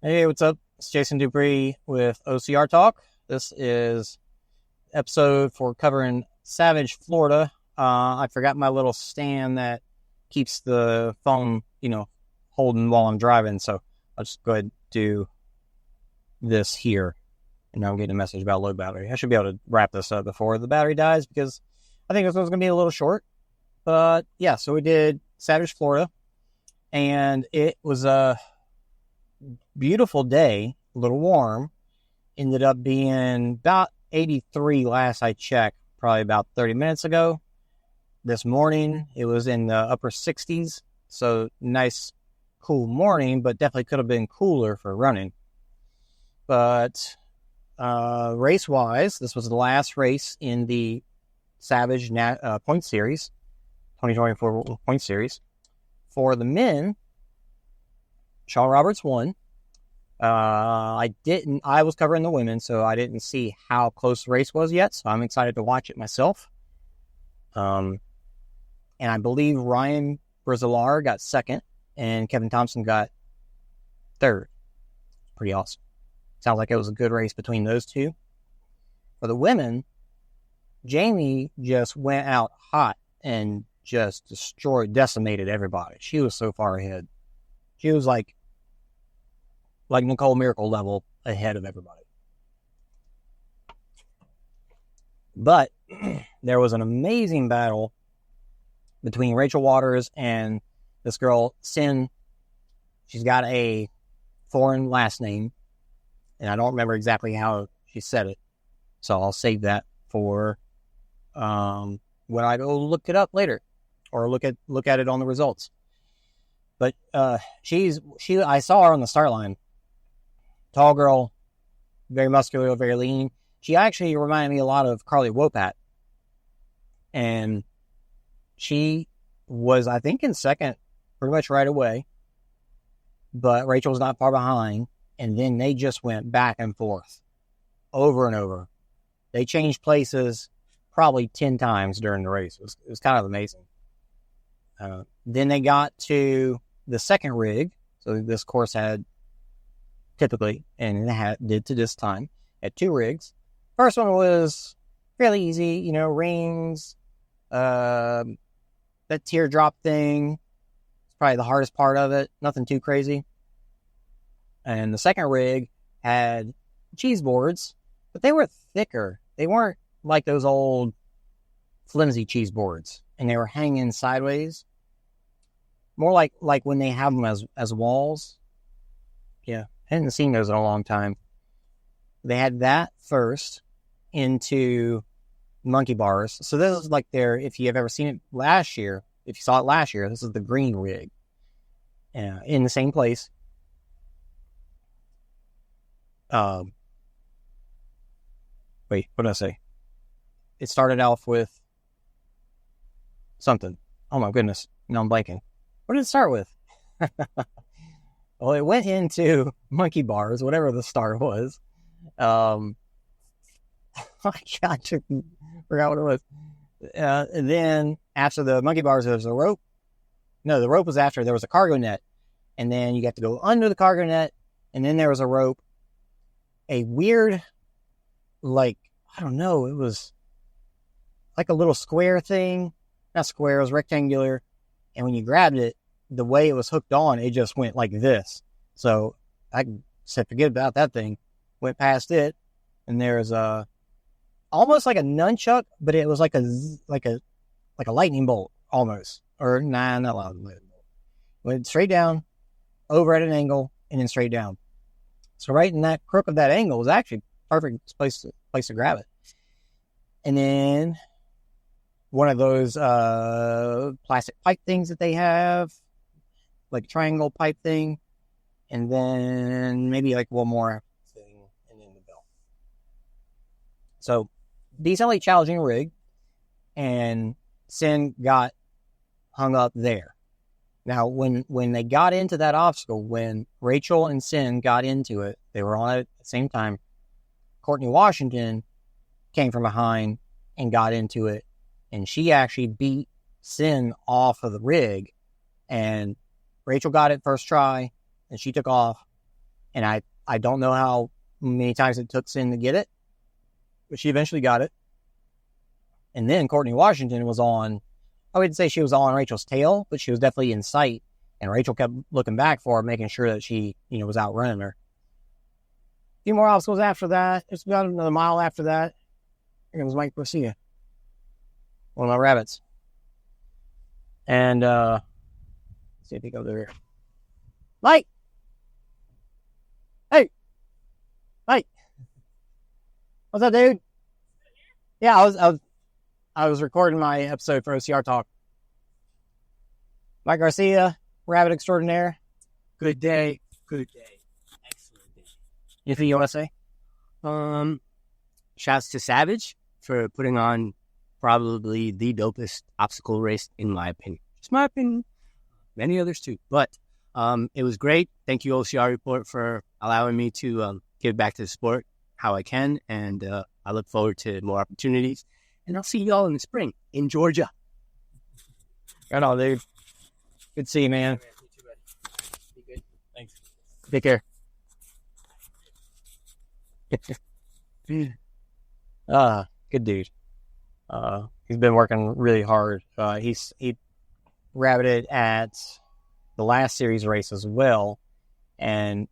Hey, what's up? It's Jason Dupree with OCR Talk. This is episode for covering Savage, Florida. I forgot my little stand that keeps the phone, holding while I'm driving. So I'll just go ahead and do this here. And now I'm getting a message about low battery. I should be able to wrap this up before the battery dies because I think this one's going to be a little short. But yeah, so we did Savage, Florida. And it was a beautiful day, a little warm. Ended up being about 83 last I checked, probably about 30 minutes ago. This morning, it was in the upper 60s. So nice, cool morning, but definitely could have been cooler for running. But race-wise, this was the last race in the Savage Point Series, 2024 Point Series. For the men, Shawn Roberts won. I was covering the women, so I didn't see how close the race was yet, so I'm excited to watch it myself. And I believe Ryan Brizolar got second, and Kevin Thompson got third. Pretty awesome. Sounds like it was a good race between those two. For the women, Jamie just went out hot and just decimated everybody. She was so far ahead. She was like Nicole Miracle level ahead of everybody. But there was an amazing battle between Rachel Waters and this girl, Sin. She's got a foreign last name, and I don't remember exactly how she said it. So I'll save that for when I go look it up later, or look at it on the results. But I saw her on the start line. Tall girl, very muscular, very lean. She actually reminded me a lot of Carly Wopat. And she was, I think, in second pretty much right away. But Rachel was not far behind. And then they just went back and forth over and over. They changed places probably 10 times during the race. It was kind of amazing. Then they got to the second rig. So this course had typically, and it did to this time, at 2 rigs. First one was fairly easy, rings, that teardrop thing. It's probably the hardest part of it. Nothing too crazy. And the second rig had cheese boards, but they were thicker. They weren't like those old flimsy cheese boards, and they were hanging sideways. More like when they have them as walls. Yeah, I hadn't seen those in a long time. They had that first into monkey bars. So this is like if you have ever seen it last year, if you saw it last year, this is the green rig. In the same place. Wait, what did I say? It started off with something. Oh my goodness. Now I'm blanking. What did it start with? Well, it went into monkey bars, whatever the start was. I forgot what it was. And then after the monkey bars, there was a rope. No, the rope was after. There was a cargo net. And then you got to go under the cargo net. And then there was a rope. A weird, I don't know, it was like a little square thing. Not square, it was rectangular. And when you grabbed it, the way it was hooked on, it just went like this. So I said, forget about that thing. Went past it, and there's almost like a nunchuck, but it was like a lightning bolt almost. Or not lightning bolt. Went straight down, over at an angle, and then straight down. So right in that crook of that angle was actually perfect place to grab it. And then one of those plastic pipe things that they have, like a triangle pipe thing, and then maybe like one more thing, and then the bell. So decently challenging rig, and Sin got hung up there. Now, when they got into that obstacle, when Rachel and Sin got into it, they were on it at the same time. Courtney Washington came from behind and got into it, and she actually beat Sin off of the rig, and Rachel got it first try, and she took off. And I don't know how many times it took Sin to get it, but she eventually got it. And then Courtney Washington was on, I wouldn't say she was on Rachel's tail, but she was definitely in sight. And Rachel kept looking back for her, making sure that she, was outrunning her. A few more obstacles after that. It's about another mile after that. Here comes Mike Garcia, one of my rabbits. And, let's see if he goes over here. Mike! Hey! Mike! What's up, dude? Yeah, I was recording my episode for OCR Talk. Mike Garcia, rabbit extraordinaire. Good day. Excellent day. Anything you want to say? Shouts to Savage for putting on probably the dopest obstacle race in my opinion. Just my opinion. Many others too. But it was great. Thank you, OCR Report, for allowing me to give back to the sport how I can. And I look forward to more opportunities. And I'll see you all in the spring in Georgia. Right on, dude. Good to see you, man. Be good. Thanks. Take care. Good dude. He's been working really hard. He rabbited at the last series race as well. And,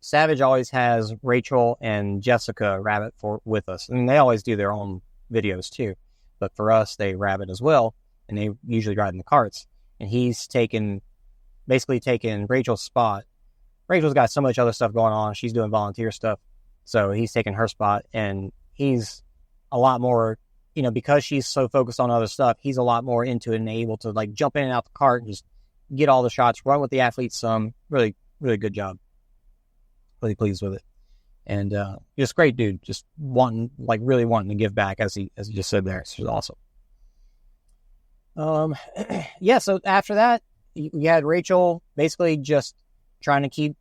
Savage always has Rachel and Jessica rabbit with us. And they always do their own videos too. But for us, they rabbit as well. And they usually ride in the carts. And he's basically taken Rachel's spot. Rachel's got so much other stuff going on. She's doing volunteer stuff. So he's taken her spot. And he's a lot more, because she's so focused on other stuff, he's a lot more into it and able to jump in and out the cart and just get all the shots, run with the athletes some. Really, really good job. Really pleased with it. And just great dude. Just really wanting to give back as he just said there. It's just awesome. Yeah, so after that, we had Rachel basically just trying to keep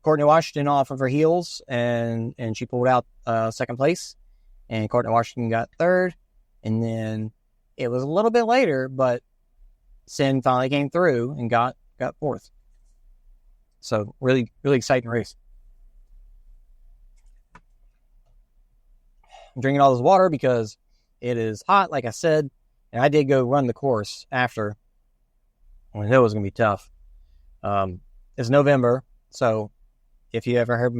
Courtney Washington off of her heels, and she pulled out second place, and Courtney Washington got third. And then it was a little bit later, but Sin finally came through and got fourth. So really, really exciting race. I'm drinking all this water because it is hot, like I said, and I did go run the course after. I knew it was going to be tough. It's November, so if you ever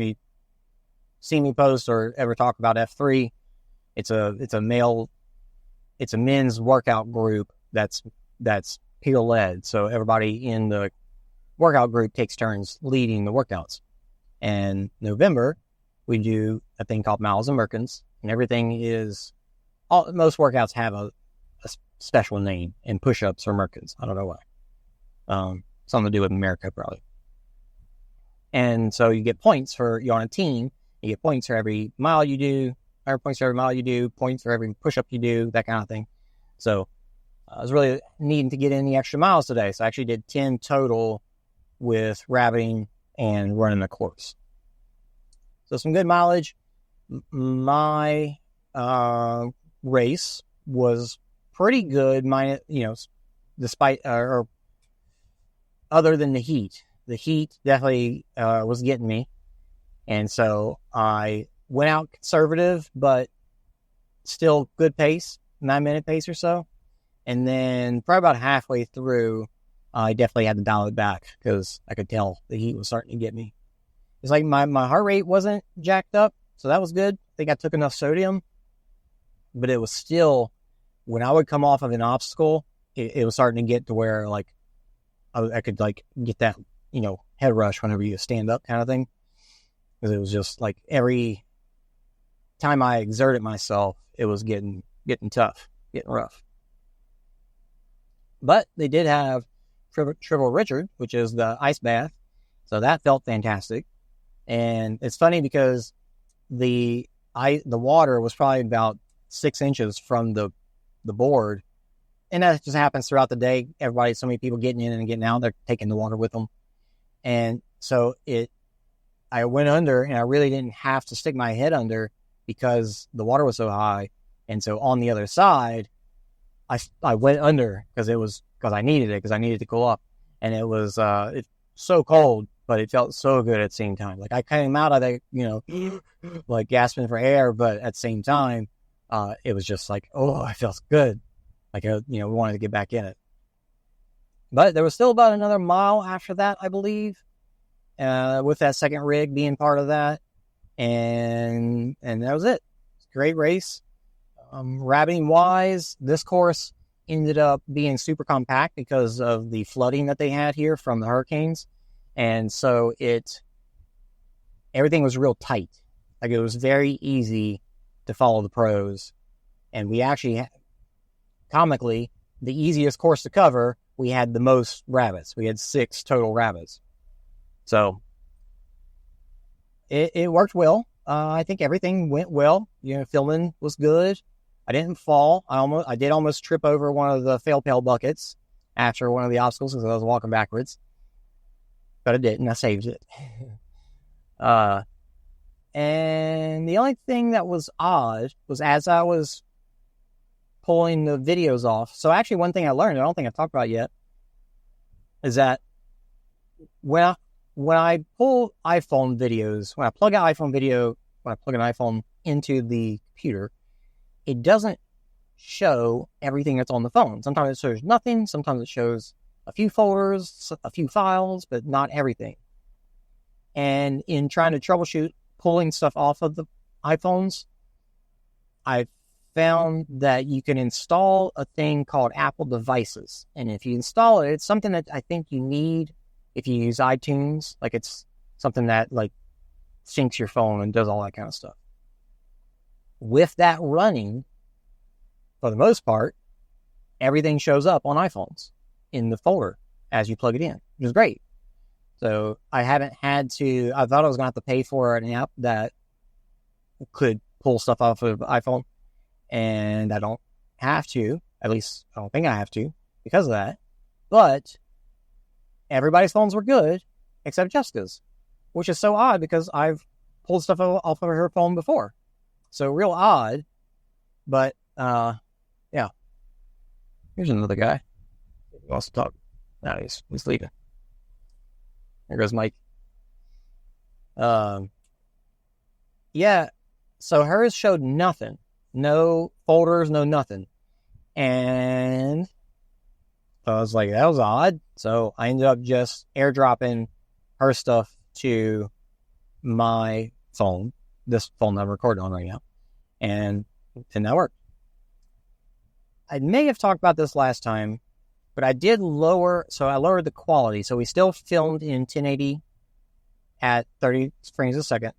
see me post or ever talk about F3, it's a men's workout group that's peer led. So everybody in the workout group takes turns leading the workouts. And November, we do a thing called Miles and Merkins, and everything most workouts have a special name, and push-ups or Merkins. I don't know why. Something to do with America, probably. And so you get points you're on a team. You get points for every mile you do, points for every mile you do, points for every push-up you do, that kind of thing. So I was really needing to get in the extra miles today. So I actually did 10 total with rabbiting and running the course. So some good mileage. My race was pretty good, despite or other than the heat. The heat definitely was getting me. And so I went out conservative, but still good pace, 9-minute pace or so. And then probably about halfway through, I definitely had to dial it back because I could tell the heat was starting to get me. It's like my heart rate wasn't jacked up, so that was good. I think I took enough sodium, but it was still, when I would come off of an obstacle, it was starting to get to where I could get that, head rush whenever you stand up kind of thing. Because it was just every time I exerted myself, it was getting tough, getting rough. But they did have Triple Richard, which is the ice bath. So that felt fantastic. And it's funny because the water was probably about 6 inches from the board. And that just happens throughout the day. So many people getting in and getting out, they're taking the water with them. And so I went under, and I really didn't have to stick my head under because the water was so high. And so on the other side, I went under because I needed it, because I needed to cool up. And it was it's so cold but it felt so good at the same time. Like I came out of that, like gasping for air, but at the same time, it was just like, oh, it feels good. Like, we wanted to get back in it. But there was still about another mile after that, I believe, with that second rig being part of that. And that was it. Great race. Rabbiting wise, this course ended up being super compact because of the flooding that they had here from the hurricanes. And so everything was real tight. Like it was very easy to follow the pros. And we actually, comically, the easiest course to cover, we had the most rabbits. We had 6 total rabbits. So it worked well. I think everything went well. Filming was good. I didn't fall. I did almost trip over one of the fail pail buckets after one of the obstacles because I was walking backwards. But I didn't. I saved it. And the only thing that was odd was as I was pulling the videos off. So actually one thing I learned, I don't think I talked about yet, is that when I pull iPhone videos, when I plug an iPhone into the computer, it doesn't show everything that's on the phone. Sometimes it shows nothing. Sometimes it shows a few folders, a few files, but not everything. And in trying to troubleshoot pulling stuff off of the iPhones, I found that you can install a thing called Apple Devices. And if you install it, it's something that I think you need if you use iTunes. Like it's something that like syncs your phone and does all that kind of stuff. With that running, for the most part, everything shows up on iPhones in the folder as you plug it in, which is great. So I haven't had to, I thought I was going to have to pay for an app that could pull stuff off of iPhone, and I don't have to, at least I don't think I have to because of that. But everybody's phones were good except Jessica's, which is so odd because I've pulled stuff off of her phone before. So real odd, but yeah. Here's another guy who wants to talk. No, he's leaving. There goes Mike. Yeah. So hers showed nothing, no folders, no nothing, and I was like, that was odd. So I ended up just airdropping her stuff to my phone, this phone that I'm recording on right now, and that worked. I may have talked about this last time, but I did lowered the quality. So we still filmed in 1080 at 30 frames a second,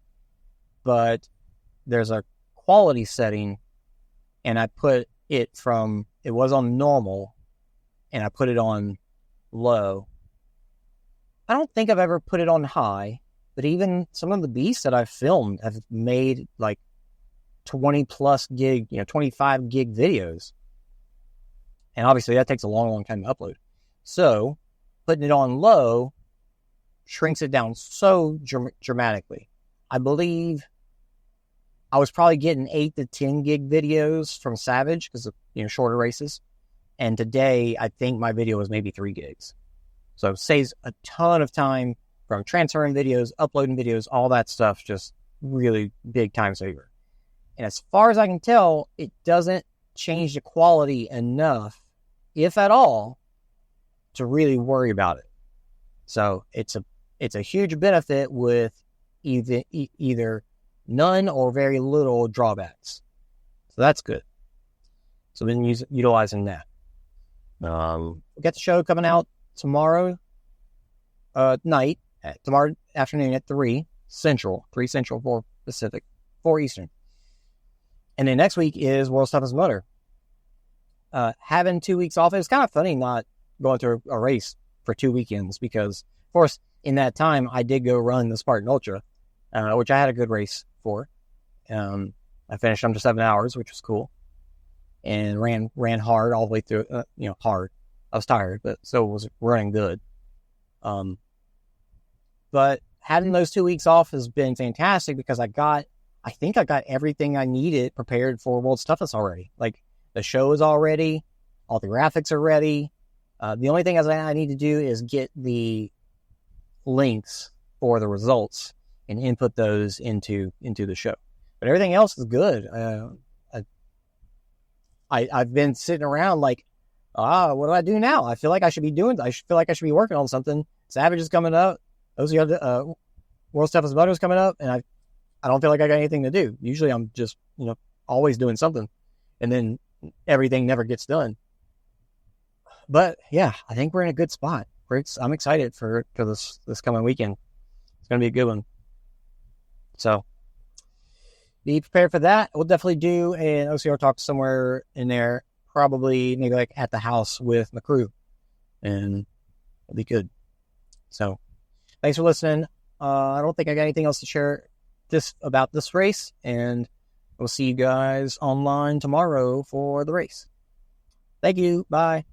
but there's a quality setting, and I put it it was on normal, and I put it on low. I don't think I've ever put it on high, but even some of the beasts that I've filmed have made like 20 plus gig, 25 gig videos. And obviously that takes a long, long time to upload. So putting it on low shrinks it down so dramatically. I believe I was probably getting 8 to 10 gig videos from Savage because of, shorter races. And today I think my video was maybe 3 gigs. So it saves a ton of time from transferring videos, uploading videos, all that stuff, just really big time saver. And as far as I can tell, it doesn't change the quality enough, if at all, to really worry about it. So it's a huge benefit with either none or very little drawbacks. So that's good. So then utilizing that. We got the show coming out tomorrow night, tomorrow afternoon at 3 Central, 4 Pacific, 4 Eastern. And then next week is World's Toughest Mudder. Having 2 weeks off, it was kind of funny not going to a race for 2 weekends because, of course, in that time, I did go run the Spartan Ultra, which I had a good race for. I finished under 7 hours, which was cool, and ran hard all the way through. Hard. I was tired, but still was running good. But having those 2 weeks off has been fantastic because I think I got everything I needed prepared for World's Toughest already. Like, the show is all ready. All the graphics are ready. The only thing I need to do is get the links for the results and input those into the show. But everything else is good. I've been sitting around like, what do I do now? I feel like I should be working on something. Savage is coming up. World's Toughest Mudder is coming up, and I don't feel like I got anything to do. Usually I'm just, always doing something, and then everything never gets done. But yeah, I think we're in a good spot. I'm excited for this coming weekend. It's going to be a good one. So be prepared for that. We'll definitely do an OCR talk somewhere in there, probably maybe like at the house with my crew, and it'll be good. So thanks for listening. I don't think I got anything else to share about this race, and we'll see you guys online tomorrow for the race. Thank you. Bye.